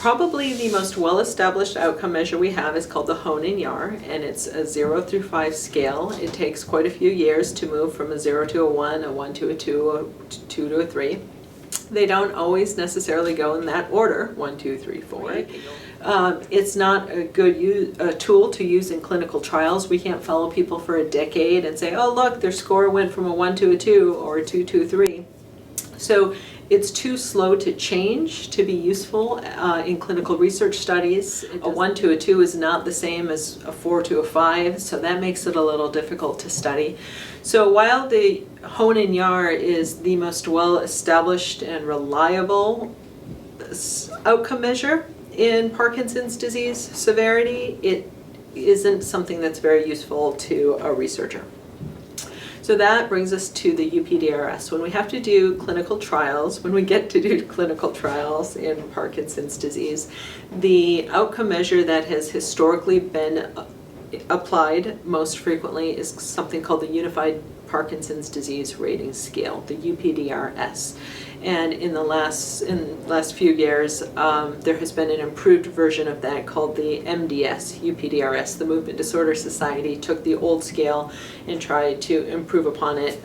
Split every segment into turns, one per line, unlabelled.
Probably the most well-established outcome measure we have is called the Hoehn and Yahr, and it's a 0 through 5 scale. It takes quite a few years to move from a 0 to a 1, a 1 to a 2, a 2 to a 3. They don't always necessarily go in that order, 1, 2, 3, 4. It's not a good tool to use in clinical trials. We can't follow people for a decade and say, oh look, their score went from a 1 to a 2 or a 2 to a 3. So it's too slow to change to be useful in clinical research studies. A 1 to a 2 is not the same as a 4 to a 5, so that makes it a little difficult to study. So while the Hoehn and Yahr is the most well-established and reliable outcome measure in Parkinson's disease severity, it isn't something that's very useful to a researcher. So that brings us to the UPDRS. When we have to do clinical trials, when we get to do clinical trials in Parkinson's disease, the outcome measure that has historically been applied most frequently is something called the Unified Parkinson's Disease Rating Scale, the UPDRS. And in the last few years, there has been an improved version of that called the MDS, UPDRS. The Movement Disorder Society took the old scale and tried to improve upon it,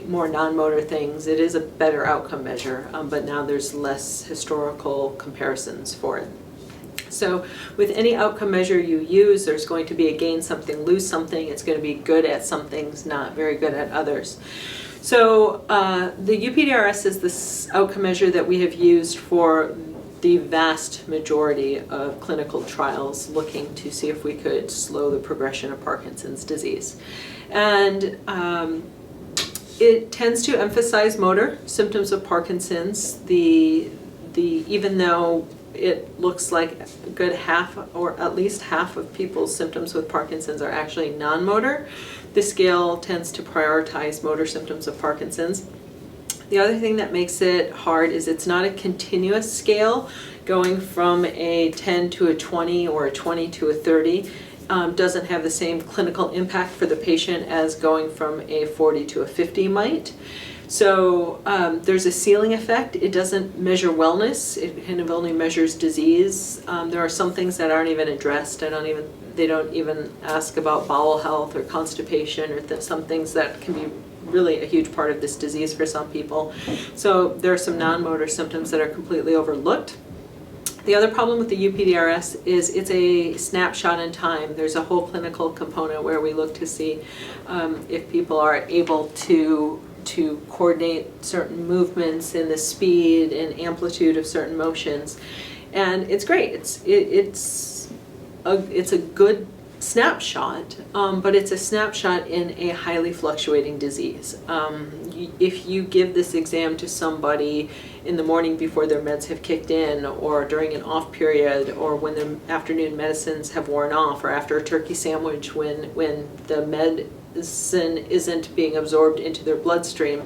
more non-motor things. It is a better outcome measure, but now there's less historical comparisons for it. So with any outcome measure you use, there's going to be a gain something, lose something. It's going to be good at some things, not very good at others. So the UPDRS is this outcome measure that we have used for the vast majority of clinical trials looking to see if we could slow the progression of Parkinson's disease. And it tends to emphasize motor symptoms of Parkinson's. Even though it looks like a good half or at least half of people's symptoms with Parkinson's are actually non-motor, the scale tends to prioritize motor symptoms of Parkinson's. The other thing that makes it hard is it's not a continuous scale. Going from a 10 to a 20 or a 20 to a 30 doesn't have the same clinical impact for the patient as going from a 40 to a 50 might. So there's a ceiling effect. It doesn't measure wellness. It kind of only measures disease. There are some things that aren't even addressed. They don't even ask about bowel health or constipation or some things that can be really a huge part of this disease for some people. So there are some non-motor symptoms that are completely overlooked. The other problem with the UPDRS is it's a snapshot in time. There's a whole clinical component where we look to see if people are able to coordinate certain movements in the speed and amplitude of certain motions, and it's great. It's a good snapshot, but it's a snapshot in a highly fluctuating disease. If you give this exam to somebody in the morning before their meds have kicked in, or during an off period, or when their afternoon medicines have worn off, or after a turkey sandwich when the medicine isn't being absorbed into their bloodstream,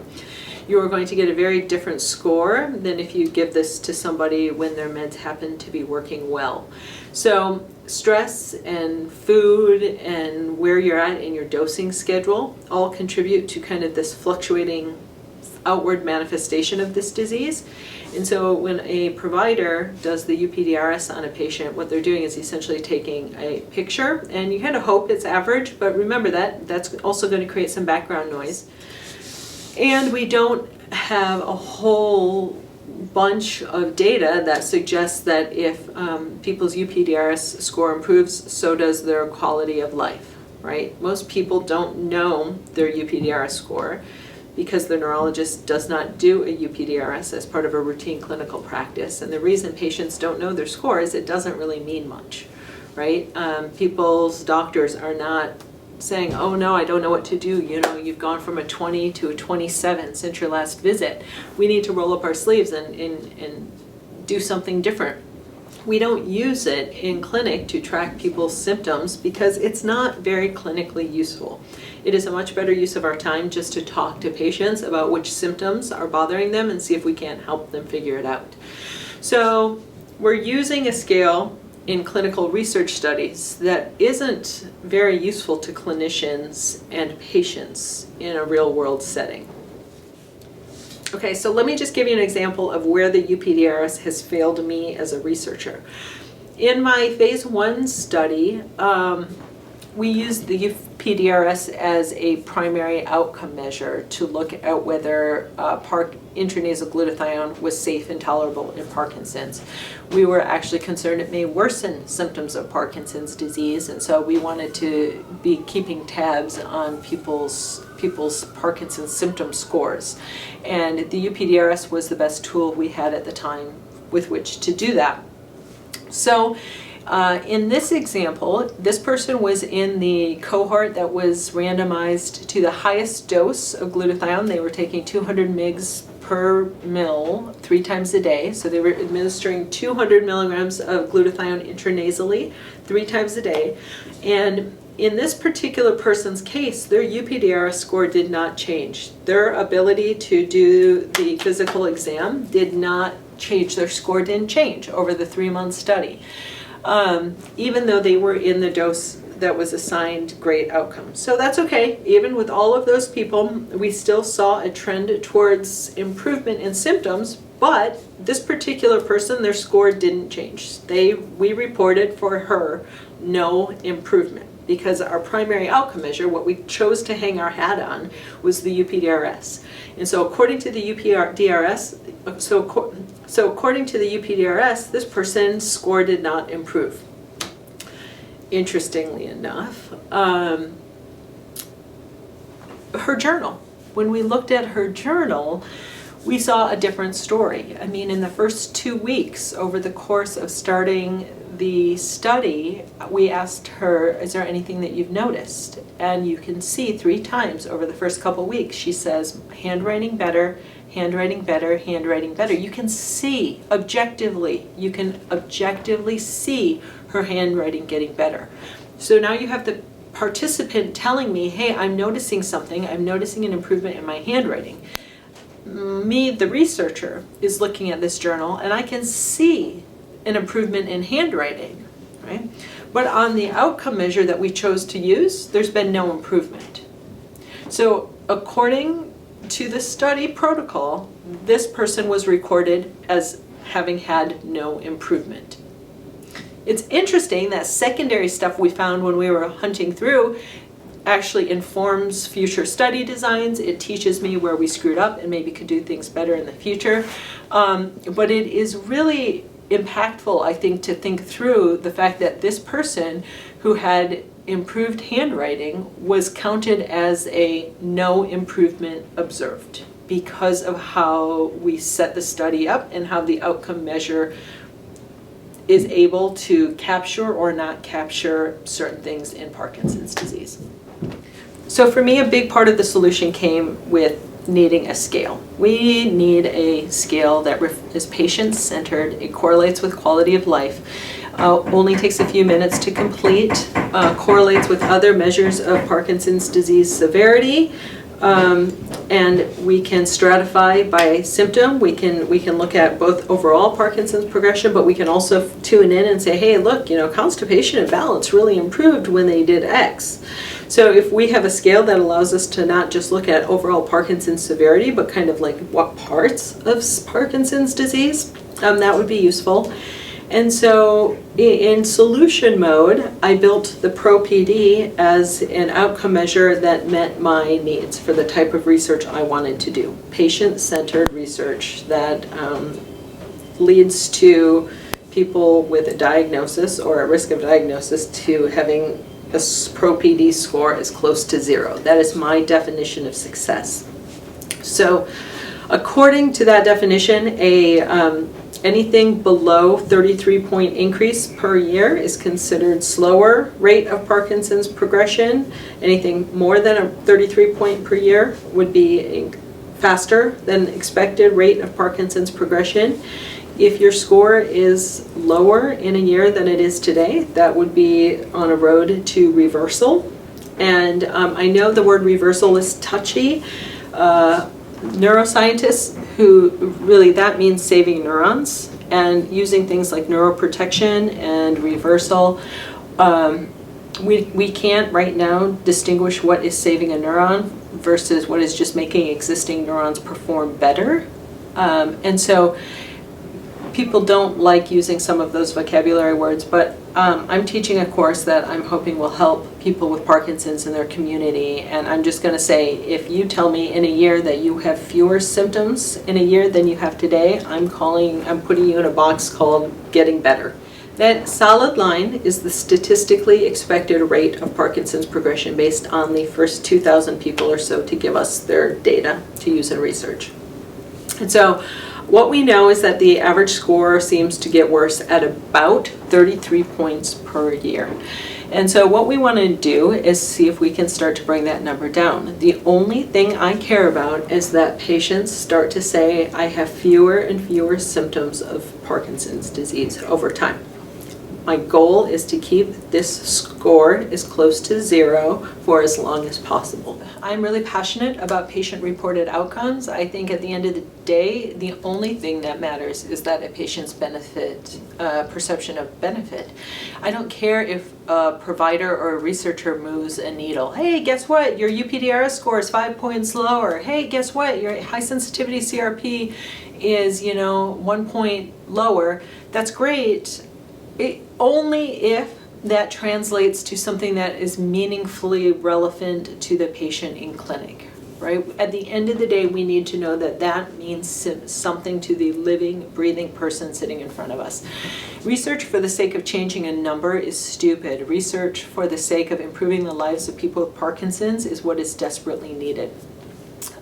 you are going to get a very different score than if you give this to somebody when their meds happen to be working well. So stress and food and where you're at in your dosing schedule all contribute to kind of this fluctuating outward manifestation of this disease. And so when a provider does the UPDRS on a patient, what they're doing is essentially taking a picture, and you kind of hope it's average, but remember that's also going to create some background noise. And we don't have a whole bunch of data that suggests that if people's UPDRS score improves, so does their quality of life, right? Most people don't know their UPDRS score because the neurologist does not do a UPDRS as part of a routine clinical practice. And the reason patients don't know their score is it doesn't really mean much, right? People's doctors are not saying, oh no, I don't know what to do. You've gone from a 20 to a 27 since your last visit. We need to roll up our sleeves and do something different. We don't use it in clinic to track people's symptoms because it's not very clinically useful. It is a much better use of our time just to talk to patients about which symptoms are bothering them and see if we can't help them figure it out. So we're using a scale in clinical research studies that isn't very useful to clinicians and patients in a real-world setting. Okay, so let me just give you an example of where the UPDRS has failed me as a researcher. In my phase 1 study, we used the UPDRS as a primary outcome measure to look at whether intranasal glutathione was safe and tolerable in Parkinson's. We were actually concerned it may worsen symptoms of Parkinson's disease, and so we wanted to be keeping tabs on people's Parkinson's symptom scores. And the UPDRS was the best tool we had at the time with which to do that. So in this example, this person was in the cohort that was randomized to the highest dose of glutathione. They were taking 200 mg per mil 3 times a day. So they were administering 200 milligrams of glutathione intranasally 3 times a day. And in this particular person's case, their UPDRS score did not change. Their ability to do the physical exam did not change. Their score didn't change over the 3-month study. Even though they were in the dose that was assigned great outcome. So that's okay. Even with all of those people, we still saw a trend towards improvement in symptoms, but this particular person, their score didn't change. We reported for her no improvement because our primary outcome measure, what we chose to hang our hat on, was the UPDRS. And so according to the UPRDS, according to the UPDRS, this person's score did not improve. Interestingly enough, her journal. When we looked at her journal, we saw a different story. I mean, in the first 2 weeks, over the course of starting the study, we asked her, is there anything that you've noticed? And you can see 3 times over the first couple weeks, she says, handwriting better, handwriting better, handwriting better. You can see objectively, see her handwriting getting better. So now you have the participant telling me, hey, I'm noticing something, I'm noticing an improvement in my handwriting. Me, the researcher, is looking at this journal and I can see an improvement in handwriting, right? But on the outcome measure that we chose to use, there's been no improvement. So according to the study protocol, this person was recorded as having had no improvement. It's interesting that secondary stuff we found when we were hunting through actually informs future study designs. It teaches me where we screwed up and maybe could do things better in the future. But it is really impactful, I think, to think through the fact that this person who had improved handwriting was counted as a no improvement observed because of how we set the study up and how the outcome measure is able to capture or not capture certain things in Parkinson's disease. So for me, a big part of the solution came with needing a scale. We need a scale that is patient-centered. It correlates with quality of life. Only takes a few minutes to complete. Correlates with other measures of Parkinson's disease severity. And we can stratify by symptom. We can look at both overall Parkinson's progression, but we can also tune in and say, hey, look, constipation and balance really improved when they did X. So if we have a scale that allows us to not just look at overall Parkinson's severity, but kind of like what parts of Parkinson's disease, that would be useful. And so in solution mode, I built the PRO-PD as an outcome measure that met my needs for the type of research I wanted to do. Patient-centered research that leads to people with a diagnosis or a risk of diagnosis to having a PRO-PD score as close to 0. That is my definition of success. So according to that definition, anything below 33-point increase per year is considered slower rate of Parkinson's progression. Anything more than a 33-point per year would be a faster than expected rate of Parkinson's progression. If your score is lower in a year than it is today, that would be on a road to reversal. And I know the word reversal is touchy. Neuroscientists who really, that means saving neurons, and using things like neuroprotection and reversal. We can't right now distinguish what is saving a neuron versus what is just making existing neurons perform better. And so people don't like using some of those vocabulary words, but I'm teaching a course that I'm hoping will help people with Parkinson's in their community, and I'm just going to say, if you tell me in a year that you have fewer symptoms in a year than you have today, I'm putting you in a box called getting better. That solid line is the statistically expected rate of Parkinson's progression based on the first 2,000 people or so to give us their data to use in research. And so what we know is that the average score seems to get worse at about 33 points per year. And so what we want to do is see if we can start to bring that number down. The only thing I care about is that patients start to say, I have fewer and fewer symptoms of Parkinson's disease over time. My goal is to keep this score as close to 0 for as long as possible. I'm really passionate about patient-reported outcomes. I think at the end of the day, the only thing that matters is that a patient's perception of benefit. I don't care if a provider or a researcher moves a needle. Hey, guess what? Your UPRDS score is 5 points lower. Hey, guess what? Your high sensitivity CRP is, 1 point lower. That's great. Only if that translates to something that is meaningfully relevant to the patient in clinic, right? At the end of the day, we need to know that that means something to the living, breathing person sitting in front of us. Research for the sake of changing a number is stupid. Research for the sake of improving the lives of people with Parkinson's is what is desperately needed.